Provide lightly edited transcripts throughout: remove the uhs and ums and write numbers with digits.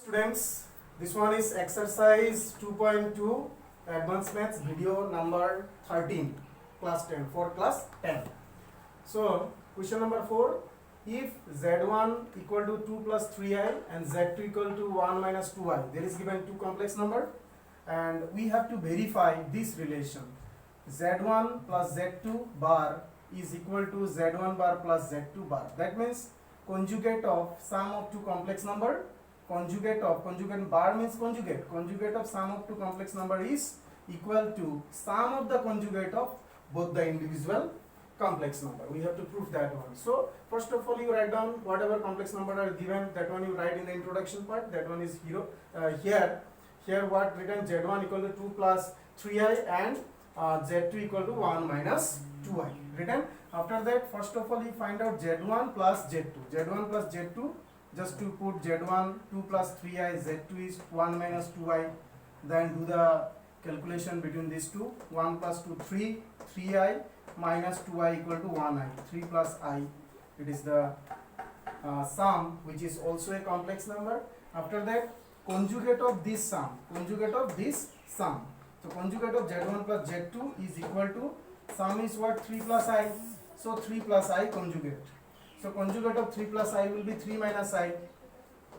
Students, this one is exercise 2.2 advanced maths video number 13 class 10 for class 10. So question number 4, if z1 equal to 2 plus 3i and z2 equal to 1 minus 2i, there is given two complex number and we have to verify this relation. Z1 plus Z2 bar is equal to Z1 bar plus Z2 bar. That means conjugate of sum of two complex number. Conjugate bar means conjugate of sum of two complex number is equal to sum of the conjugate of both the individual complex number. We have to prove that one. So first of all, you write down whatever complex number are given, that one you write in the introduction part. That one is here what written, z1 equal to 2 plus 3i and z2 equal to 1 minus 2i written. After that, first of all, you find out z1 plus z2, just to put z1 2 plus 3i, z2 is 1 minus 2i, then do the calculation between these two. 1 plus 2 3i minus 2i equal to 1i, 3 plus i, it is the sum, which is also a complex number. After that, conjugate of this sum. So conjugate of z1 plus z2 is equal to, sum is what, 3 plus i, so 3 plus i conjugate. So conjugate of 3 plus i will be 3 minus i.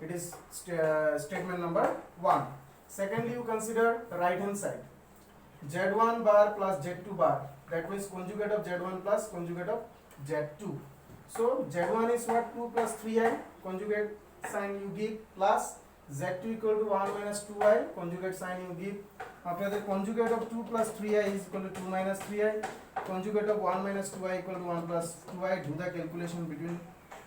It is statement number 1. Secondly, you consider right hand side. Z1 bar plus Z2 bar. That means conjugate of Z1 plus conjugate of Z2. So Z1 is what, 2 plus 3i. Conjugate sign you give, plus Z2 equal to 1 minus 2i. Conjugate sign you give. After the conjugate of 2 plus 3i is equal to 2 minus 3i. Conjugate of 1 minus 2i equal to 1 plus 2i. Do the calculation between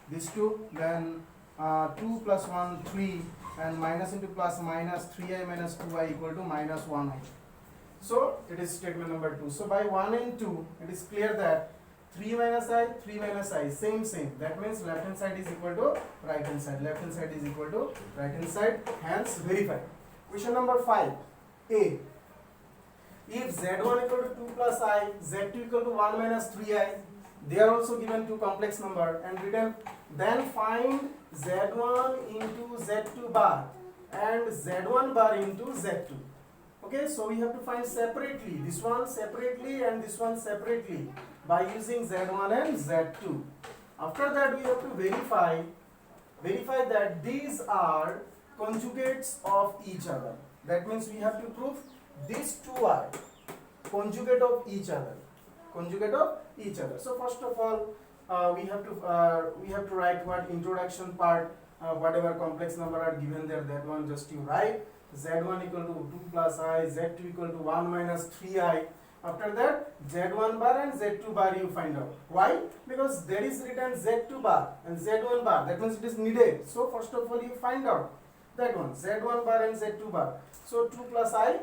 these two. Then 2 plus 1, 3, and minus into plus minus 3i minus 2i equal to minus 1i. So it is statement number 2. So by 1 and 2, it is clear that 3 minus i, same. That means left hand side is equal to right hand side. Left hand side is equal to right hand side. Hence verify. Question number 5. A. If z1 equal to 2 plus i, z2 equal to 1 minus 3i, they are also given two complex number and written, then find z1 into z2 bar and z1 bar into z2. Okay, so we have to find separately, this one separately and this one separately by using z1 and z2. After that, we have to verify that these are conjugates of each other. That means we have to prove these two are conjugate of each other. So first of all, we have to write what introduction part, whatever complex number are given there, that one just you write. Z1 equal to 2 plus i, Z2 equal to 1 minus 3i. After that, Z1 bar and Z2 bar you find out. Why? Because there is written Z2 bar and Z1 bar. That means it is needed. So first of all, you find out that one, Z1 bar and Z2 bar. So 2 plus i,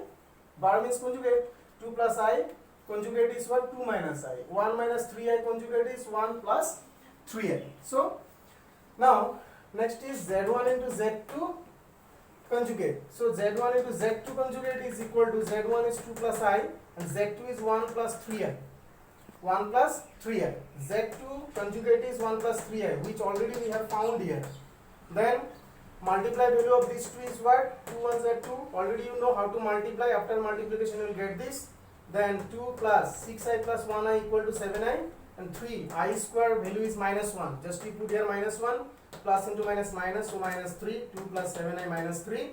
bar means conjugate. 2 plus i, conjugate is what? 2 minus i. 1 minus 3i conjugate is 1 plus 3i. So now next is Z1 into Z2 conjugate. So Z1 into Z2 conjugate is equal to, Z1 is 2 plus i and Z2 is 1 plus 3i. 1 plus 3i. Z2 conjugate is 1 plus 3i, which already we have found here. Then multiply value of these two is what? 2 1s are 2. Already you know how to multiply. After multiplication you will get this. Then 2 plus 6i plus 1i equal to 7i, and 3 I square value is minus 1. Just you put here minus 1. Plus into minus, so minus 3, 2 plus 7i minus 3,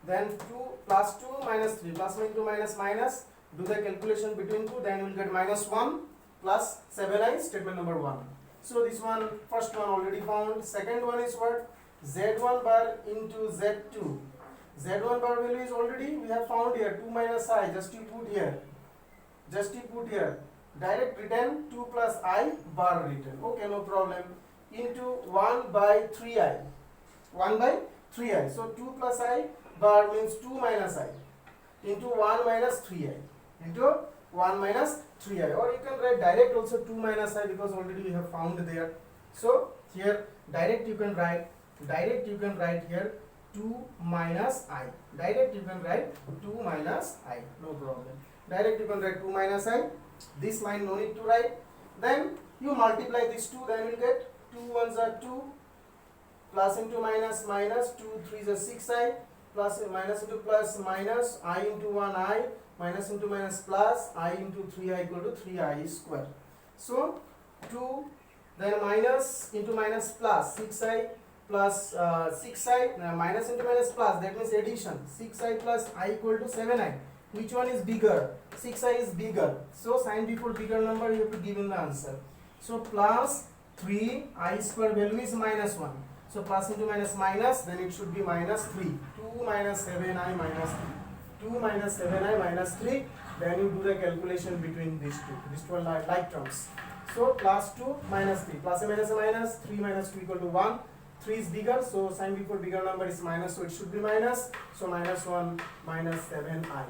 then 2 plus 2 minus 3, plus into minus, do the calculation between 2, then you will get minus 1 plus 7i, statement number 1. So this one, first one already found. Second one is what? Z1 bar into Z2. Z1 bar value is already, we have found here, 2 minus I, just you put here. Direct written, 2 plus I bar written. Okay, no problem. Into 1 by 3i. So 2 plus I bar means 2 minus I into 1 minus 3i. Or you can write direct also 2 minus I, because already we have found there. So here direct you can write here 2 minus I. No problem. Direct you can write 2 minus I. This line no need to write. Then you multiply these two, then you will get 2 1s are 2, plus into minus minus, 2 3 is a 6i, plus minus into plus minus, I into 1i, minus into minus plus, I into 3i equal to 3i square. So 2 then minus into minus plus, 6i plus 6i minus into minus plus, that means addition, 6i plus I equal to 7i. Which one is bigger? 6i is bigger, so sign before bigger number you have to give in the answer. So plus 3i square value is minus 1, so plus into minus minus, then it should be minus 3. 2 minus 7i minus 3, 2 minus 7i minus 3, then you do the calculation between these two are like terms. So plus 2 minus 3, plus a minus, 3 minus 2 equal to 1. 3 is bigger, so sign before bigger number is minus, so it should be minus, so minus 1 minus 7i.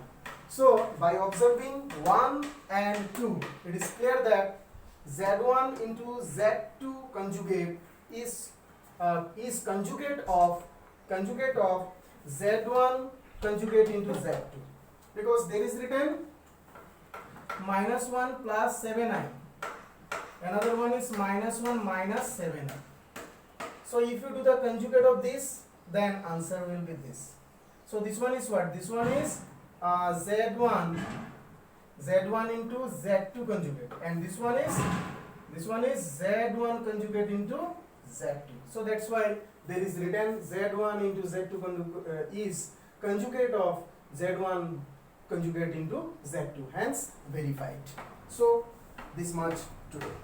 So by observing 1 and 2, it is clear that Z1 into Z2 conjugate is conjugate of Z1 conjugate into Z2, because there is written minus 1 plus 7i, another one is minus 1 minus 7i. So if you do the conjugate of this, then answer will be this. So this one is what? This one is Z1 into Z2 conjugate, and this one is Z1 conjugate into Z2. So that's why there is written Z1 into Z2 is conjugate of Z1 conjugate into Z2, hence verified. So this much today.